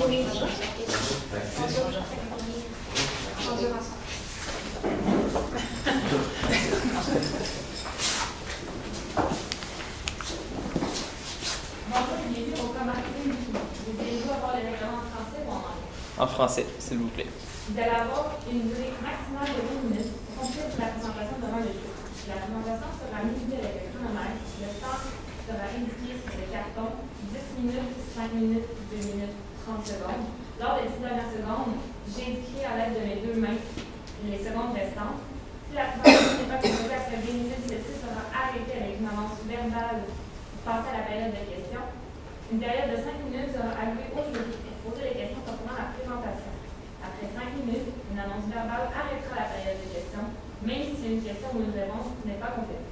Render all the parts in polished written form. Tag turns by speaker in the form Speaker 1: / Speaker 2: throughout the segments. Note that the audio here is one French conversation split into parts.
Speaker 1: Oui.
Speaker 2: En français, s'il vous plaît.
Speaker 3: Vous allez avoir une durée maximale de 20 minutes pour compléter la présentation devant le jury. La présentation sera minutée avec le chronomètre. Le temps sera indiqué sur le carton 10 minutes, 5 minutes, 2 minutes, 30 secondes. Lors des 10 dernières secondes, j'indiquerai à l'aide de mes deux mains les secondes restantes. Si la présentation n'est pas complétée après 20 minutes, celle-ci sera arrêtée avec une annonce verbale pour passer à la période de questions. Une période de 5 minutes sera allouée au jury pour poser les questions concernant la présentation. Après 5 minutes, une annonce verbale arrêtera la période de questions, même si une question ou une réponse n'est pas complète.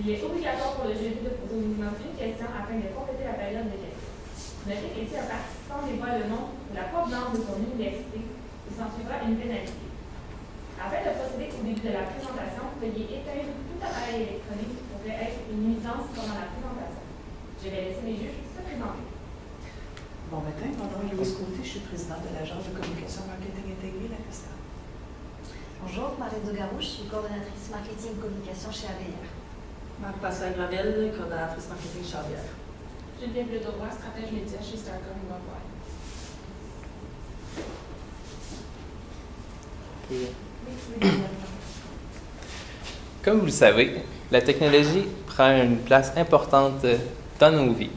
Speaker 3: Il est obligatoire pour le jury de poser au minimum une question afin de compléter la période de questions. Notez qu'ici, un participant dévoile le nom ou la provenance de son université, il s'en suivra une pénalité. Afin de procéder au début de la présentation, veuillez éteindre tout appareil électronique qui pourrait être une nuisance pendant la présentation. Je vais laisser les juges se présenter.
Speaker 4: Bon matin, mon nom est Louise Côté, je suis présidente de l'Agence de communication marketing intégrée, la COSTA.
Speaker 1: Bonjour, Marie Dogarou, je suis coordonnatrice marketing et communication chez AVR.
Speaker 5: Marc-Pascal Gravel, coordonnatrice marketing chez AVR.
Speaker 6: Geneviève Ledoroy, stratège média chez Starcom Mobile.
Speaker 2: Comme vous le savez, la technologie prend une place importante dans nos vies.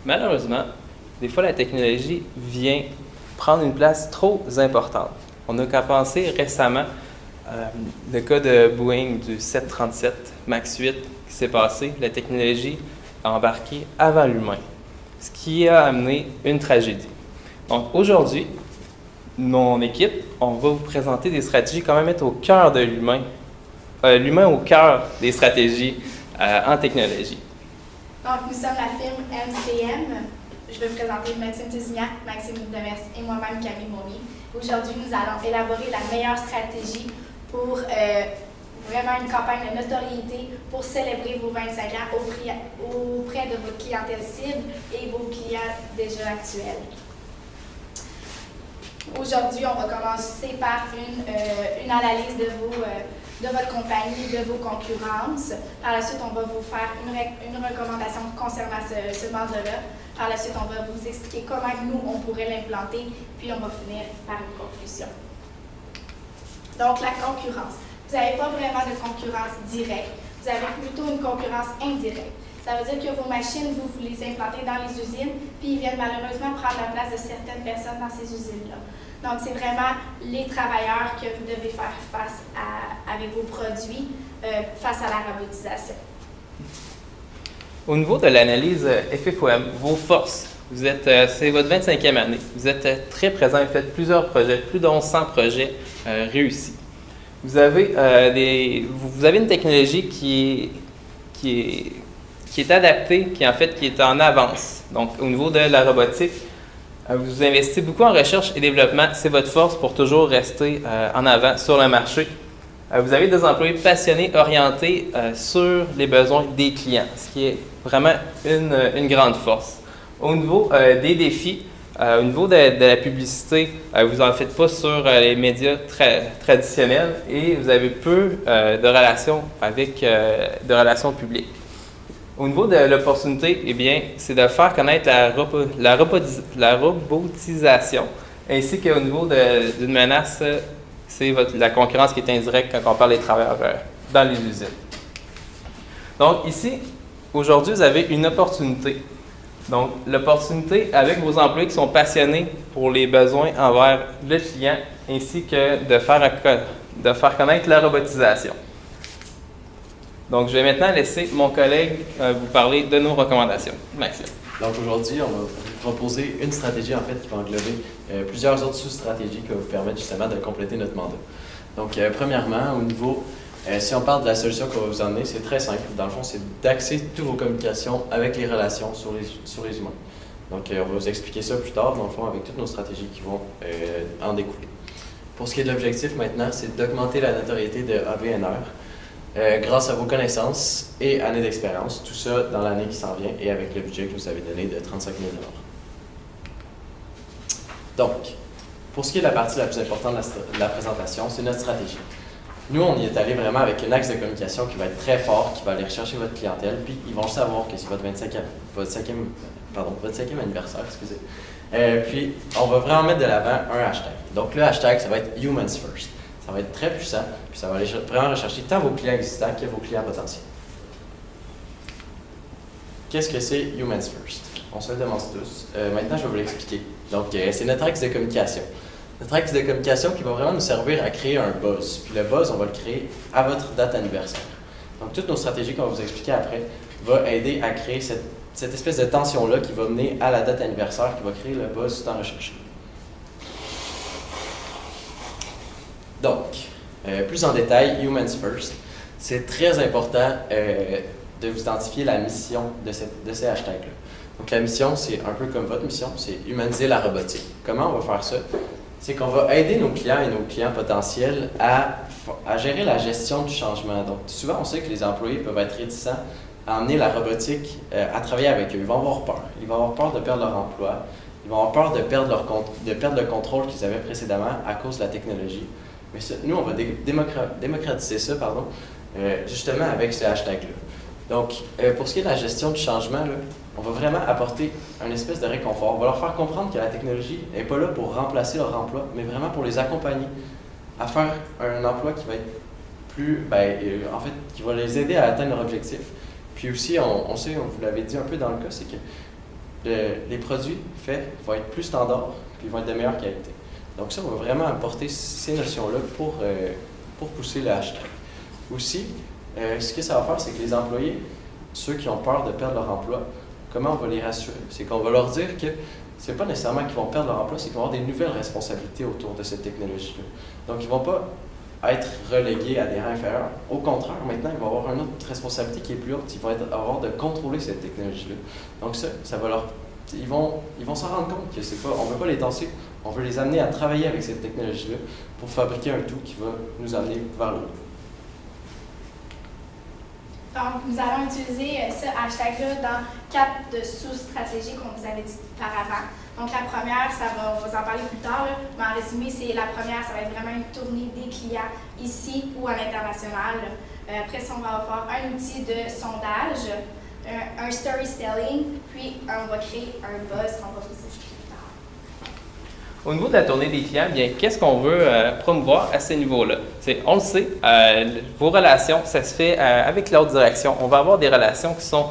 Speaker 2: Malheureusement, des fois, la technologie vient prendre une place trop importante. On n'a qu'à penser récemment le cas de Boeing du 737 MAX 8 qui s'est passé. La technologie a embarqué avant l'humain, ce qui a amené une tragédie. Donc aujourd'hui, mon équipe, on va vous présenter des stratégies comment mettre au cœur de l'humain, l'humain au cœur des stratégies en technologie.
Speaker 7: Donc, nous sommes la firme MCM. Je vais vous présenter Maxime Tousignac, Maxime Demers et moi-même Camille Beaumier. Aujourd'hui, nous allons élaborer la meilleure stratégie pour vraiment une campagne de notoriété pour célébrer vos 25 ans auprès de votre clientèle cible et vos clients déjà actuels. Aujourd'hui, on va commencer par une analyse de votre compagnie, de vos concurrences. Par la suite, on va vous faire une recommandation concernant ce mandat-là. Par la suite, on va vous expliquer comment nous, on pourrait l'implanter, puis on va finir par une conclusion. Donc, la concurrence. Vous n'avez pas vraiment de concurrence directe, vous avez plutôt une concurrence indirecte. Ça veut dire que vos machines, vous les implantez dans les usines, puis ils viennent malheureusement prendre la place de certaines personnes dans ces usines-là. Donc, c'est vraiment les travailleurs que vous devez faire face avec vos produits face à la robotisation.
Speaker 2: Au niveau de l'analyse FFOM, vos forces, c'est votre 25e année. Vous êtes très présent, vous faites plusieurs projets, plus de 1100 projets réussis. Vous avez une technologie qui est adaptée, qui est en avance. Donc, au niveau de la robotique, vous investissez beaucoup en recherche et développement. C'est votre force pour toujours rester en avant sur le marché. Vous avez des employés passionnés, orientés sur les besoins des clients, ce qui est vraiment une grande force. Au niveau des défis, au niveau de la publicité, vous n'en faites pas sur les médias traditionnels et vous avez peu de relations de relations publiques. Au niveau de l'opportunité, eh bien, c'est de faire connaître la robotisation, ainsi qu'au niveau d'une menace, c'est la concurrence qui est indirecte quand on parle des travailleurs dans les usines. Donc ici, aujourd'hui, vous avez une opportunité. Donc, l'opportunité avec vos employés qui sont passionnés pour les besoins envers le client, ainsi que de faire connaître la robotisation. Donc, je vais maintenant laisser mon collègue vous parler de nos recommandations. Maxime.
Speaker 8: Donc, aujourd'hui, on va vous proposer une stratégie, en fait, qui va englober plusieurs autres sous-stratégies qui vont vous permettre justement de compléter notre mandat. Donc, premièrement, au niveau, si on parle de la solution qu'on va vous emmener, c'est très simple. Dans le fond, c'est d'axer toutes vos communications avec les relations sur les humains. Donc, on va vous expliquer ça plus tard, dans le fond, avec toutes nos stratégies qui vont en découler. Pour ce qui est de l'objectif maintenant, c'est d'augmenter la notoriété de AVNR grâce à vos connaissances et années d'expérience, tout ça dans l'année qui s'en vient et avec le budget que vous avez donné de 35 000 $. Donc, pour ce qui est de la partie la plus importante de la présentation, c'est notre stratégie. Nous, on y est allé vraiment avec un axe de communication qui va être très fort, qui va aller rechercher votre clientèle, puis ils vont le savoir que c'est votre 5e anniversaire, excusez. Puis, on va vraiment mettre de l'avant un hashtag. Donc, le hashtag, ça va être Humans First. Ça va être très puissant, puis ça va aller vraiment rechercher tant vos clients existants que vos clients potentiels. Qu'est-ce que c'est Humans First? On se le demande tous. Maintenant, je vais vous l'expliquer. Donc, c'est notre axe de communication. Notre axe de communication qui va vraiment nous servir à créer un buzz. Puis le buzz, on va le créer à votre date anniversaire. Donc, toutes nos stratégies qu'on va vous expliquer après vont aider à créer cette espèce de tension-là qui va mener à la date anniversaire, qui va créer le buzz tant recherché. Donc, plus en détail, Humans First, c'est très important de vous identifier la mission de ces hashtags-là. Donc, la mission, c'est un peu comme votre mission, c'est humaniser la robotique. Comment on va faire ça? C'est qu'on va aider nos clients et nos clients potentiels à gérer la gestion du changement. Donc, souvent, on sait que les employés peuvent être réticents à emmener la robotique à travailler avec eux. Ils vont avoir peur. Ils vont avoir peur de perdre leur emploi. Ils vont avoir peur de perdre le contrôle qu'ils avaient précédemment à cause de la technologie. Mais ça, nous, on va démocratiser ça, justement avec ce hashtag-là. Donc, pour ce qui est de la gestion du changement, là, on va vraiment apporter une espèce de réconfort. On va leur faire comprendre que la technologie n'est pas là pour remplacer leur emploi, mais vraiment pour les accompagner à faire un emploi qui va être plus, qui va les aider à atteindre leur objectif. Puis aussi, on vous l'avait dit un peu dans le cas, c'est que les produits faits vont être plus standards, puis vont être de meilleure qualité. Donc ça, on va vraiment apporter ces notions-là pour pousser le hashtag. Aussi, ce que ça va faire, c'est que les employés, ceux qui ont peur de perdre leur emploi, comment on va les rassurer? C'est qu'on va leur dire que ce n'est pas nécessairement qu'ils vont perdre leur emploi, c'est qu'ils vont avoir des nouvelles responsabilités autour de cette technologie-là. Donc, ils ne vont pas être relégués à des rangs inférieurs. Au contraire, maintenant, ils vont avoir une autre responsabilité qui est plus haute. Ils vont avoir de contrôler cette technologie-là. Donc ça va leur... Ils vont s'en rendre compte que c'est pas... On ne veut pas les tasser, on veut les amener à travailler avec cette technologie-là pour fabriquer un tout qui va nous amener vers le haut.
Speaker 7: Donc, nous allons utiliser ce hashtag-là dans 4 sous-stratégies qu'on vous avait dit auparavant. Donc, la première, on va vous en parler plus tard, là, mais en résumé, la première, ça va être vraiment une tournée des clients ici ou à l'international. Après ça, on va avoir un outil de sondage, un storytelling, puis on va créer un buzz qu'on va vous expliquer plus tard.
Speaker 2: Au niveau de la tournée des clients, bien, qu'est-ce qu'on veut promouvoir à ce niveau-là? On le sait, vos relations, ça se fait avec l'autre direction. On va avoir des relations qui sont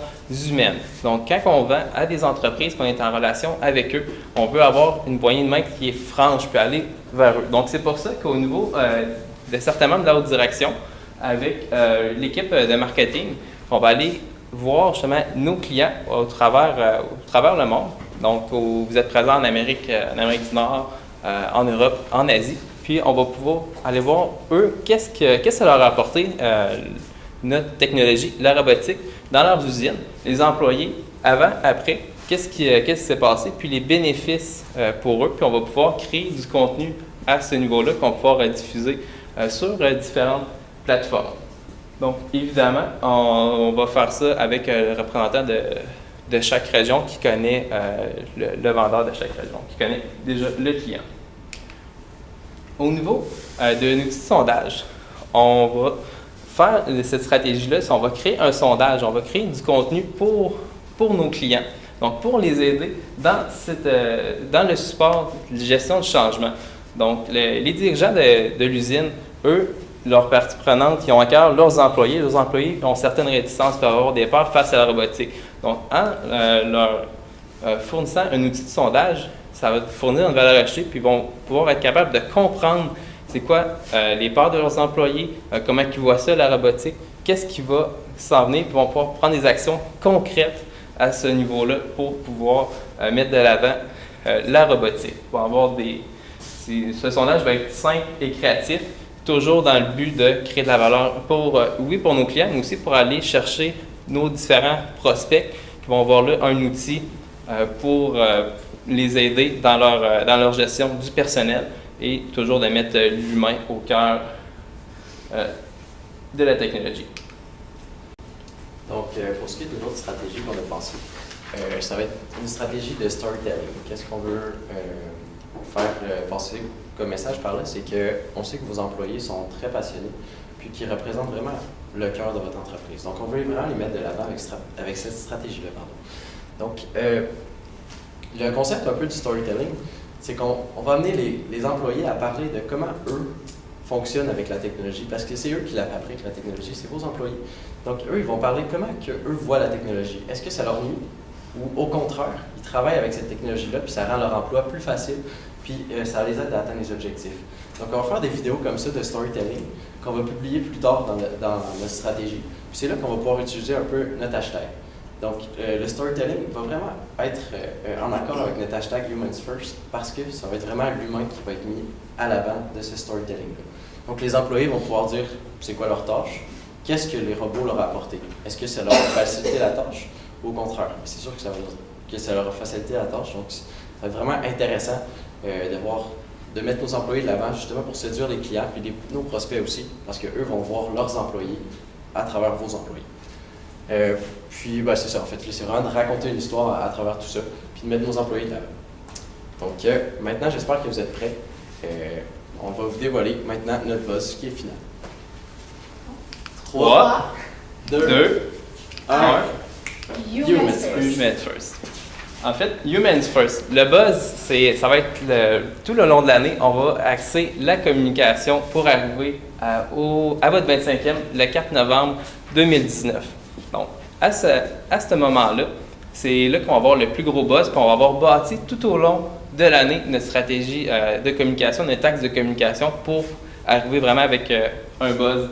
Speaker 2: humaines. Donc, quand on vend à des entreprises, qu'on est en relation avec eux, on veut avoir une poignée de main qui est franche, puis aller vers eux. Donc, c'est pour ça qu'au niveau de certainement de la haute direction, avec l'équipe de marketing, on va aller voir justement nos clients au travers le monde. Donc, vous êtes présent en Amérique du Nord, en Europe, en Asie. Puis, on va pouvoir aller voir, eux, qu'est-ce que ça leur a apporté, notre technologie, la robotique, dans leurs usines, les employés, avant, après, qu'est-ce qui s'est passé, puis les bénéfices pour eux. Puis, on va pouvoir créer du contenu à ce niveau-là qu'on va pouvoir diffuser sur différentes plateformes. Donc, évidemment, on va faire ça avec le représentant de chaque région qui connaît le vendeur de chaque région, qui connaît déjà le client. Au niveau de l'outil de sondage, on va faire cette stratégie-là, on va créer un sondage, on va créer du contenu pour nos clients, donc pour les aider dans le support de gestion du changement. Donc, les dirigeants de l'usine, eux, leurs parties prenantes, ils ont à cœur leurs employés. Leurs employés ont certaines réticences, peuvent avoir des peurs face à la robotique. Donc, en leur fournissant un outil de sondage, ça va fournir une valeur ajoutée, puis ils vont pouvoir être capables de comprendre c'est quoi les peurs de leurs employés, comment ils voient ça, la robotique, qu'est-ce qui va s'en venir, puis ils vont pouvoir prendre des actions concrètes à ce niveau-là pour pouvoir mettre de l'avant la robotique. Pour avoir ce sondage va être simple et créatif, toujours dans le but de créer de la valeur pour nos clients, mais aussi pour aller chercher nos différents prospects qui vont avoir là un outil pour les aider dans leur gestion du personnel et toujours de mettre l'humain au cœur de la technologie.
Speaker 8: Donc, pour ce qui est de l'autre stratégie qu'on a pensée, ça va être une stratégie de storytelling. Qu'est-ce qu'on veut faire passer comme message par là, c'est qu'on sait que vos employés sont très passionnés, puis qu'ils représentent vraiment le cœur de votre entreprise. Donc, on veut vraiment les mettre de l'avant avec cette stratégie-là. Donc, le concept un peu du storytelling, c'est qu'on va amener les employés à parler de comment eux fonctionnent avec la technologie, parce que c'est eux qui la fabriquent, la technologie, c'est vos employés. Donc, eux, ils vont parler comment eux voient la technologie. Est-ce que ça leur nuit? Ou au contraire, ils travaillent avec cette technologie-là, puis ça rend leur emploi plus facile, puis ça les aide à atteindre les objectifs. Donc, on va faire des vidéos comme ça de storytelling qu'on va publier plus tard dans notre stratégie. Puis c'est là qu'on va pouvoir utiliser un peu notre hashtag. Donc, le storytelling va vraiment être en accord avec notre hashtag Humans First parce que ça va être vraiment l'humain qui va être mis à l'avant de ce storytelling-là. Donc, les employés vont pouvoir dire c'est quoi leur tâche, qu'est-ce que les robots leur ont apporté. Est-ce que ça leur a facilité la tâche ou au contraire? C'est sûr que ça leur a facilité la tâche. Donc, ça va être vraiment intéressant de mettre nos employés de l'avant justement pour séduire les clients et nos prospects aussi parce qu'eux vont voir leurs employés à travers vos employés. Puis, c'est ça, en fait. C'est vraiment de raconter une histoire à travers tout ça, puis de mettre nos employés de l'avant. Donc, maintenant, j'espère que vous êtes prêts. On va vous dévoiler maintenant notre buzz qui est final. 3, 2, 1.
Speaker 7: Humans First.
Speaker 2: Humans First. En fait, Humans First. Le buzz, ça va être tout le long de l'année, on va axer la communication pour arriver à votre 25e, le 4 novembre 2019. Donc, à ce moment-là, c'est là qu'on va avoir le plus gros buzz, puis on va avoir bâti tout au long de l'année notre stratégie de communication, notre axe de communication pour arriver vraiment avec un buzz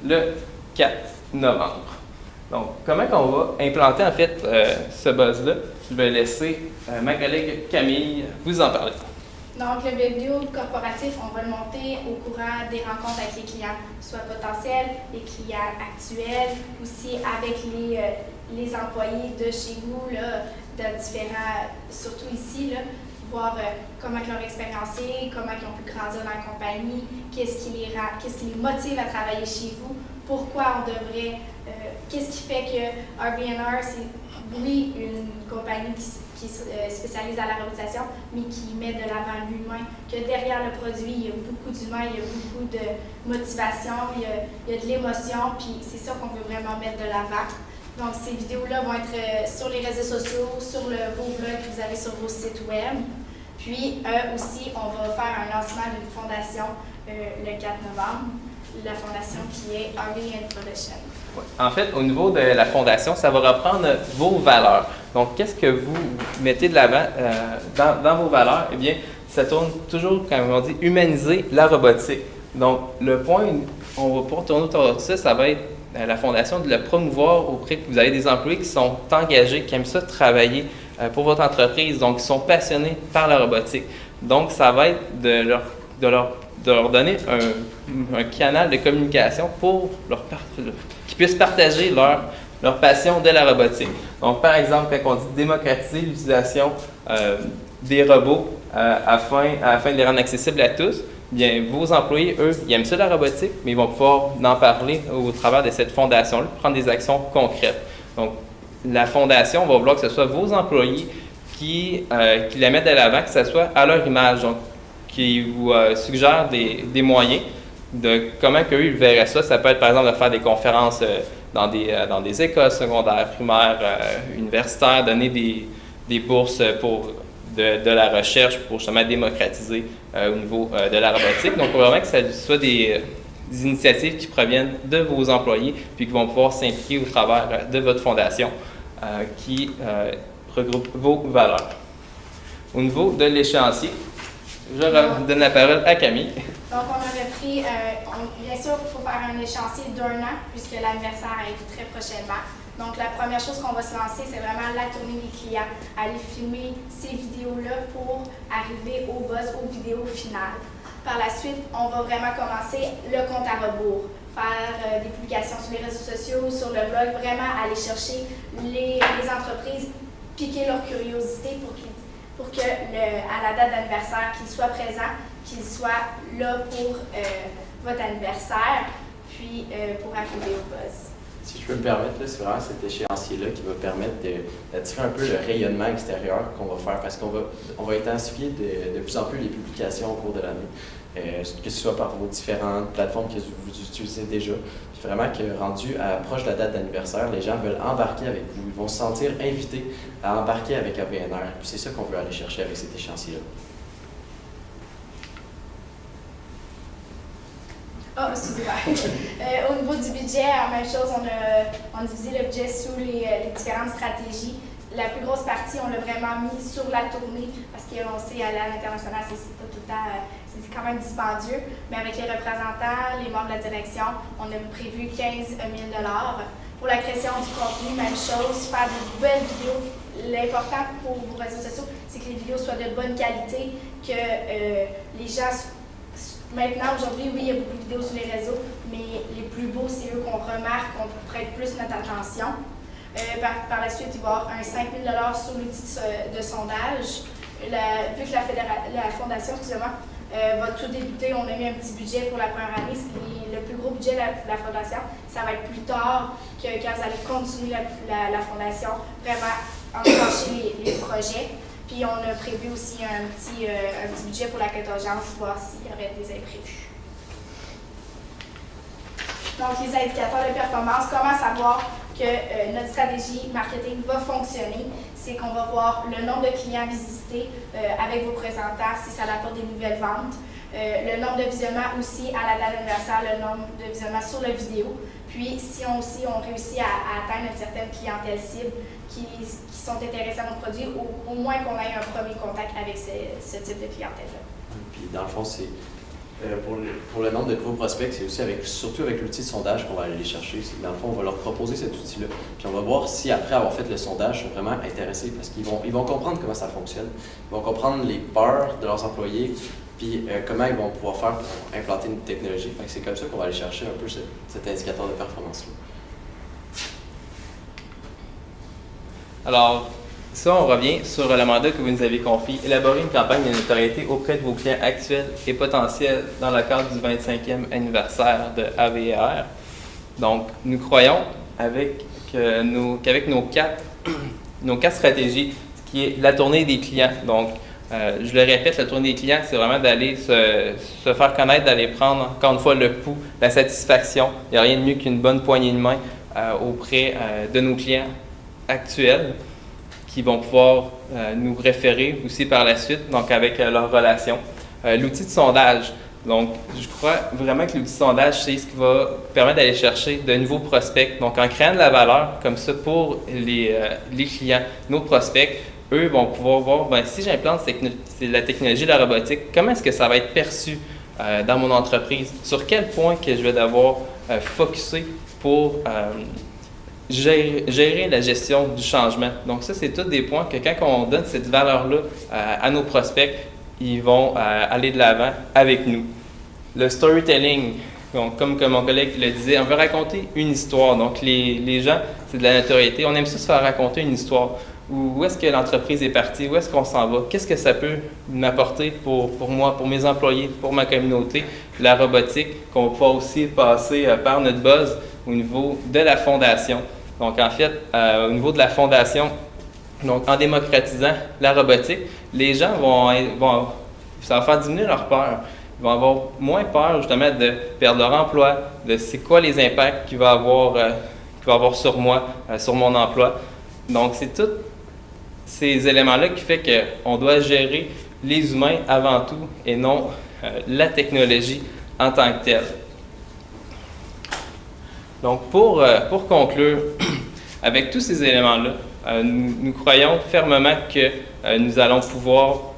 Speaker 2: le 4 novembre. Donc, comment on va implanter en fait ce buzz-là? Je vais laisser ma collègue Camille vous en parler.
Speaker 7: Donc, le vidéo corporatif, on va le monter au courant des rencontres avec les clients, soit potentiels, les clients actuels, aussi avec les employés de chez vous, là, de différents, surtout ici, là, voir comment leur expérience est, comment ils ont pu grandir dans la compagnie, qu'est-ce qui les motive à travailler chez vous, pourquoi on devrait, qu'est-ce qui fait que RV&R, c'est oui une compagnie qui se spécialise dans la robotisation, mais qui met de l'avant l'humain, que derrière le produit, il y a beaucoup d'humain, il y a beaucoup de motivation, il y a de l'émotion, puis c'est ça qu'on veut vraiment mettre de l'avant. Donc, ces vidéos-là vont être sur les réseaux sociaux, sur vos blogs que vous avez sur vos sites web. Puis, aussi, on va faire un lancement d'une fondation le 4 novembre, la fondation qui est RV Foundation.
Speaker 2: En fait, au niveau de la fondation, ça va reprendre vos valeurs. Donc, qu'est-ce que vous mettez de l'avant dans vos valeurs? Eh bien, ça tourne toujours, comme on dit, humaniser la robotique. Donc, le point, on va pouvoir tourner autour de ça, ça va être la fondation de le promouvoir auprès que vous avez des employés qui sont engagés, qui aiment ça travailler pour votre entreprise, donc qui sont passionnés par la robotique. Donc, ça va être de leur donner un canal de communication pour qu'ils puissent partager leur passion de la robotique. Donc, par exemple, quand on dit démocratiser l'utilisation des robots afin de les rendre accessibles à tous, bien, vos employés, eux, ils aiment ça la robotique, mais ils vont pouvoir en parler au travers de cette fondation-là, prendre des actions concrètes. Donc, la fondation va vouloir que ce soit vos employés qui la mettent de l'avant, que ce soit à leur image. Donc, qui vous suggèrent des moyens de comment qu'eux ils verraient ça. Ça peut être par exemple de faire des conférences dans des écoles secondaires, primaires, universitaires, donner des bourses pour de la recherche pour justement démocratiser au niveau de la robotique. Donc, vraiment que ça soit des initiatives qui proviennent de vos employés puis qui vont pouvoir s'impliquer au travers de votre fondation qui regroupe vos valeurs. Au niveau de l'échéancier, je donne la parole à Camille.
Speaker 7: Donc, on avait pris, bien sûr, il faut faire un échéancier d'1 an, puisque l'anniversaire arrive très prochainement. Donc, la première chose qu'on va se lancer, c'est vraiment la tournée des clients, aller filmer ces vidéos-là pour arriver au buzz, aux vidéos finales. Par la suite, on va vraiment commencer le compte à rebours, faire des publications sur les réseaux sociaux, sur le blog, vraiment aller chercher les entreprises, piquer leur curiosité pour que à la date d'anniversaire, qu'ils soient présents, qu'ils soient là pour votre anniversaire, puis pour arriver au buzz.
Speaker 8: Si je peux me permettre, là, c'est vraiment cet échéancier-là qui va permettre d'attirer un peu le rayonnement extérieur qu'on va faire parce on va intensifier de plus en plus les publications au cours de l'année, que ce soit par vos différentes plateformes que vous utilisez déjà. Puis vraiment que rendu proche de la date d'anniversaire, les gens veulent embarquer avec vous, ils vont se sentir invités à embarquer avec AVNR. Puis c'est ça qu'on veut aller chercher avec cet échéancier-là.
Speaker 7: Oh, excusez-moi. Au niveau du budget, même chose, on a divisé le budget sous les différentes stratégies. La plus grosse partie, on l'a vraiment mis sur la tournée parce qu'on sait, aller à l'international, c'est pas tout le temps, c'est quand même dispendieux. Mais avec les représentants, les membres de la direction, on a prévu 15 000 $. Pour la création du contenu, même chose, faire de belles vidéos. L'important pour vos réseaux sociaux, c'est que les vidéos soient de bonne qualité, que les gens. Maintenant, aujourd'hui, oui, il y a beaucoup de vidéos sur les réseaux, mais les plus beaux, c'est eux qu'on remarque, qu'on prête plus notre attention. Par la suite, il va y avoir un 5 000 $ sur l'outil de sondage. Vu que la fondation, va tout débuter, on a mis un petit budget pour la première année. Le plus gros budget de la fondation, ça va être plus tard que quand vous allez continuer la fondation, vraiment enclencher les projets. Puis on a prévu aussi un petit budget pour la contingence, voir s'il y aurait des imprévus. Donc les indicateurs de performance, comment savoir que notre stratégie marketing va fonctionner? C'est qu'on va voir le nombre de clients visités avec vos représentants, si ça apporte des nouvelles ventes. Le nombre de visionnements aussi à la date d'anniversaire, le nombre de visionnements sur la vidéo. Puis, si on réussit à atteindre une certaine clientèle cible qui sont intéressés à nos produits, au moins qu'on ait un premier contact avec ce type de clientèle-là.
Speaker 8: Puis, dans le fond, c'est pour le nombre de nouveaux prospects, c'est aussi surtout avec l'outil de sondage qu'on va aller les chercher. Dans le fond, on va leur proposer cet outil-là. Puis, on va voir si, après avoir fait le sondage, ils sont vraiment intéressés parce qu'ils vont comprendre comment ça fonctionne. Ils vont comprendre les peurs de leurs employés. Puis comment ils vont pouvoir faire pour implanter une technologie. Fait que c'est comme ça qu'on va aller chercher un peu cet indicateur de performance-là.
Speaker 2: Alors, ça, on revient sur le mandat que vous nous avez confié. Élaborer une campagne de notoriété auprès de vos clients actuels et potentiels dans le cadre du 25e anniversaire de AVR. Donc, nous croyons qu'avec nos quatre stratégies, ce qui est la tournée des clients. Donc, je le répète, la tournée des clients, c'est vraiment d'aller se faire connaître, d'aller prendre encore une fois le pouls, la satisfaction. Il n'y a rien de mieux qu'une bonne poignée de main auprès de nos clients actuels qui vont pouvoir nous référer aussi par la suite, donc avec leur relation. L'outil de sondage. Donc, je crois vraiment que l'outil de sondage, c'est ce qui va permettre d'aller chercher de nouveaux prospects. Donc, en créant de la valeur comme ça pour les clients, nos prospects, eux vont pouvoir voir, si j'implante la technologie de la robotique, comment est-ce que ça va être perçu dans mon entreprise? Sur quel point que je vais devoir focusser pour gérer la gestion du changement? Donc ça, c'est tous des points que quand on donne cette valeur-là à nos prospects, ils vont aller de l'avant avec nous. Le storytelling, donc, comme mon collègue le disait, on veut raconter une histoire. Donc les gens, c'est de la notoriété. On aime ça se faire raconter une histoire. Où est-ce que l'entreprise est partie? Où est-ce qu'on s'en va? Qu'est-ce que ça peut m'apporter pour moi, pour mes employés, pour ma communauté? La robotique, qu'on va pouvoir aussi passer par notre buzz au niveau de la fondation. Donc, en fait, au niveau de la fondation, donc en démocratisant la robotique, les gens ça va faire diminuer leur peur. Ils vont avoir moins peur, justement, de perdre leur emploi, de c'est quoi les impacts qu'il va avoir sur moi, sur mon emploi. Donc, c'est tous ces éléments-là qui fait qu'on doit gérer les humains avant tout et non la technologie en tant que telle. Donc, pour conclure, avec tous ces éléments-là, nous croyons fermement que nous allons pouvoir,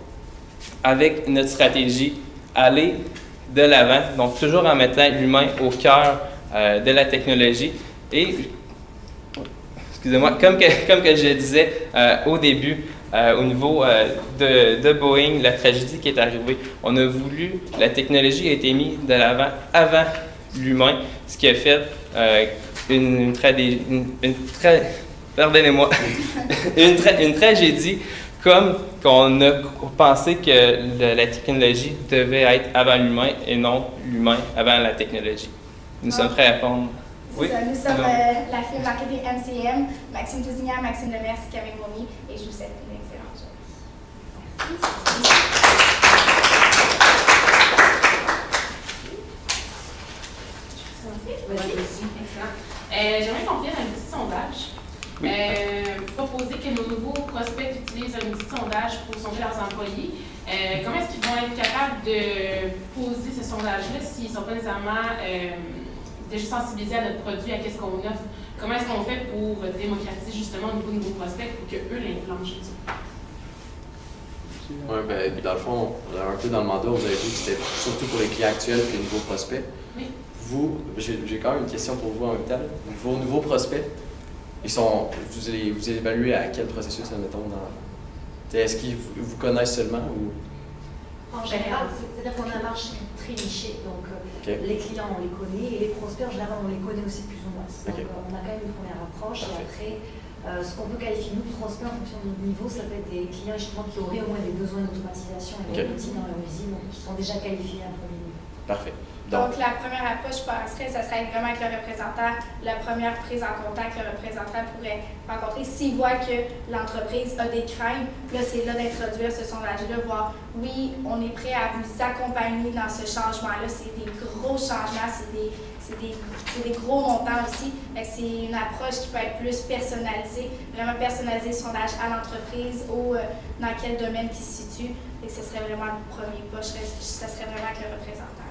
Speaker 2: avec notre stratégie, aller de l'avant, donc toujours en mettant l'humain au cœur de la technologie. Et excusez-moi, comme que je le disais au début, au niveau de Boeing, la tragédie qui est arrivée, on a voulu, la technologie a été mise de l'avant avant l'humain, ce qui a fait une tragédie, comme qu'on a pensé que la technologie devait être avant l'humain et non l'humain avant la technologie. Nous sommes prêts à répondre. Oui.
Speaker 7: Ça, nous sommes
Speaker 2: Alors.
Speaker 7: la firme marketing MCM, Maxime Tousignan, Maxime Demers, Camille Momi, et je vous souhaite une excellente journée.
Speaker 6: Excellent. J'aimerais qu'on vienne à un petit sondage.
Speaker 2: Oui.
Speaker 6: Proposer que nos nouveaux prospects utilisent un petit sondage pour sonder leurs employés. Comment est-ce qu'ils vont être capables de poser ce sondage-là s'ils ne sont pas nécessairement déjà sensibilisés à notre produit, à ce qu'on offre? Comment est-ce qu'on fait pour démocratiser justement au niveau de nouveaux prospects pour qu'eux l'implantent chez eux?
Speaker 8: Oui, ben, dans le fond, un peu dans le mandat, vous avez dit que c'était surtout pour les clients actuels et les nouveaux prospects.
Speaker 6: Oui.
Speaker 8: Vous, j'ai quand même une question pour vous en même temps. Vos nouveaux prospects, vous les évaluez à quel processus, admettons, est-ce qu'ils vous connaissent seulement ou?
Speaker 1: En général, c'est-à-dire qu'on a un marché très niché, donc les clients on les connaît et les prospects en général on les connaît aussi plus ou moins. Donc on a quand même une première approche.
Speaker 8: Parfait.
Speaker 1: Et après, ce qu'on peut qualifier nous de prospects en fonction de notre niveau, ça peut être des clients justement qui auraient au moins des besoins d'automatisation et d'outils dans leur usine, donc qui sont déjà qualifiés à un premier niveau.
Speaker 8: Parfait.
Speaker 7: Donc, la première approche, je penserais, ça serait vraiment avec le représentant. La première prise en contact, le représentant pourrait rencontrer. S'il voit que l'entreprise a des craintes, là, c'est là d'introduire ce sondage-là, voir, oui, on est prêt à vous accompagner dans ce changement-là. C'est des gros changements, c'est des gros montants aussi. C'est une approche qui peut être plus personnalisée, vraiment personnaliser le sondage à l'entreprise ou dans quel domaine qui se situe. Et ce serait vraiment le premier pas. Ça serait vraiment avec le représentant.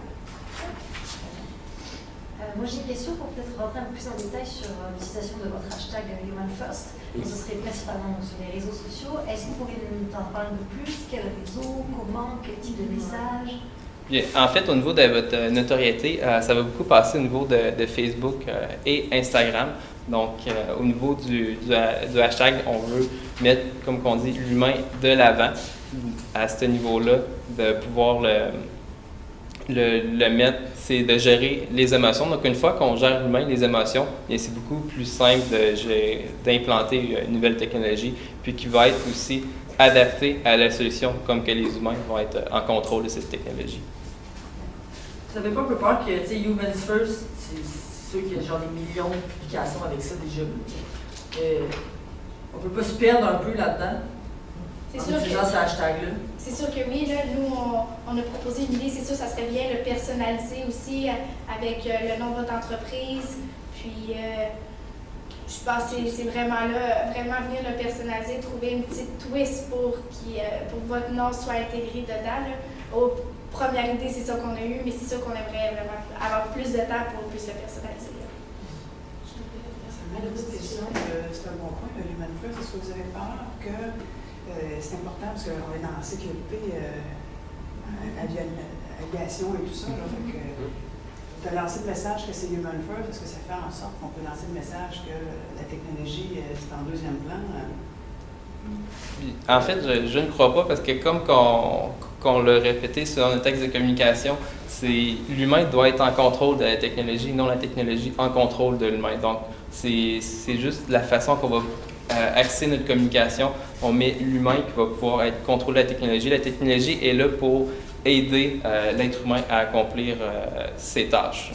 Speaker 1: Moi, j'ai une question pour peut-être rentrer un peu plus en détail sur l'utilisation de votre hashtag Human First. Donc, ce serait principalement sur les réseaux sociaux. Est-ce que vous pourriez nous en parler un peu plus? Quel réseau? Comment? Quel type de message?
Speaker 2: Bien, en fait, au niveau de votre notoriété, ça va beaucoup passer au niveau de Facebook et Instagram. Donc, au niveau du hashtag, on veut mettre, comme on dit, l'humain de l'avant à ce niveau-là, de pouvoir le mettre, c'est de gérer les émotions. Donc, une fois qu'on gère l'humain, les émotions, c'est beaucoup plus simple d'implanter une nouvelle technologie, puis qui va être aussi adaptée à la solution, comme que les humains vont être en contrôle de cette technologie.
Speaker 5: Vous n'avez pas un peu peur que, tu sais, Humans First, c'est sûr qu'il y a genre des millions d'applications avec ça déjà. On ne peut pas se perdre un peu là-dedans en utilisant ce hashtag-là?
Speaker 7: C'est sûr que oui, là, nous, on a proposé une idée, c'est sûr, ça serait bien le personnaliser aussi avec le nom de votre entreprise. Puis, je pense que c'est vraiment là, vraiment venir le personnaliser, trouver une petite twist pour que votre nom soit intégré dedans. Là. Première idée, c'est ça qu'on a eu, mais c'est sûr qu'on aimerait vraiment avoir plus de temps pour plus le personnaliser.
Speaker 4: Ça m'aide une question, c'est un bon point, le Human First. Est-ce que vous avez peur que c'est important, parce qu'on est dans la sécurité, aviation et tout ça, là, donc, de lancer le message que c'est Human First, est-ce que ça fait en sorte qu'on peut lancer le message que la technologie c'est en deuxième plan?
Speaker 2: En fait, je ne crois pas parce que comme qu'on l'a répété sur un texte de communication, c'est l'humain doit être en contrôle de la technologie, non la technologie en contrôle de l'humain. Donc, c'est juste la façon qu'on va axer notre communication. On met l'humain qui va pouvoir être contrôlé de la technologie. La technologie est là pour aider l'être humain à accomplir ses tâches.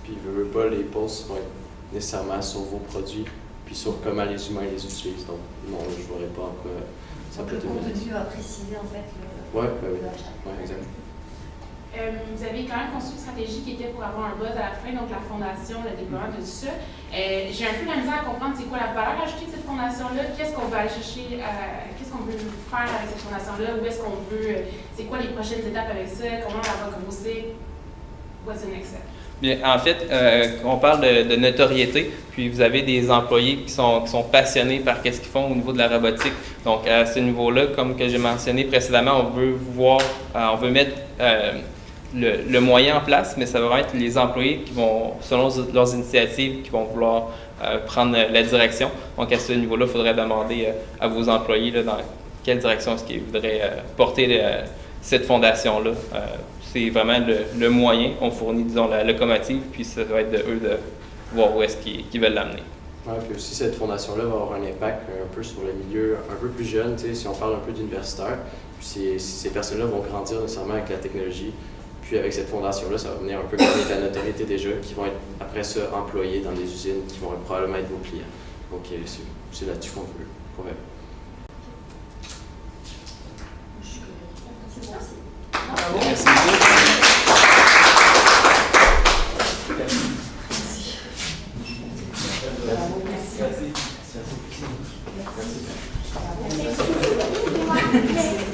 Speaker 8: Puis, veut pas, les posts vont être nécessairement sur vos produits, puis sur comment les humains les utilisent. Donc, non, je ne verrais pas en quoi ça peut être
Speaker 1: le contenu va préciser en fait
Speaker 8: oui,
Speaker 1: le hashtag.
Speaker 8: Oui, exact.
Speaker 6: Vous avez quand même construit une stratégie qui était pour avoir un buzz à la fin, donc la fondation, le déploiement de tout ça. J'ai un peu la misère à comprendre c'est quoi la valeur ajoutée de cette fondation-là, qu'est-ce qu'on va aller chercher, qu'est-ce qu'on veut faire avec cette fondation-là, où est-ce qu'on veut, c'est quoi les prochaines étapes avec ça, comment on va grossir, what's the next step?
Speaker 2: Bien, en fait, on parle de notoriété, puis vous avez des employés qui sont passionnés par ce qu'ils font au niveau de la robotique. Donc, à ce niveau-là, comme que j'ai mentionné précédemment, on veut mettre le moyen en place, mais ça va être les employés qui vont, selon leurs initiatives, qui vont vouloir prendre la direction. Donc, à ce niveau-là, il faudrait demander à vos employés là, dans quelle direction est-ce qu'ils voudraient porter cette fondation-là. C'est vraiment le moyen. On fournit, disons, la locomotive, puis ça va être de eux de voir où est-ce qu'ils veulent l'amener.
Speaker 8: Oui, puis aussi cette fondation-là va avoir un impact un peu sur le milieu un peu plus jeune, si on parle un peu d'universitaires. Puis ces personnes-là vont grandir nécessairement avec la technologie. Puis avec cette fondation-là, ça va venir un peu gagner de la notoriété déjà, qui vont être après ça employés dans des usines qui vont probablement être vos clients. Donc c'est là-dessus qu'on veut.
Speaker 1: C'est bon aussi.
Speaker 2: Merci.
Speaker 4: Merci.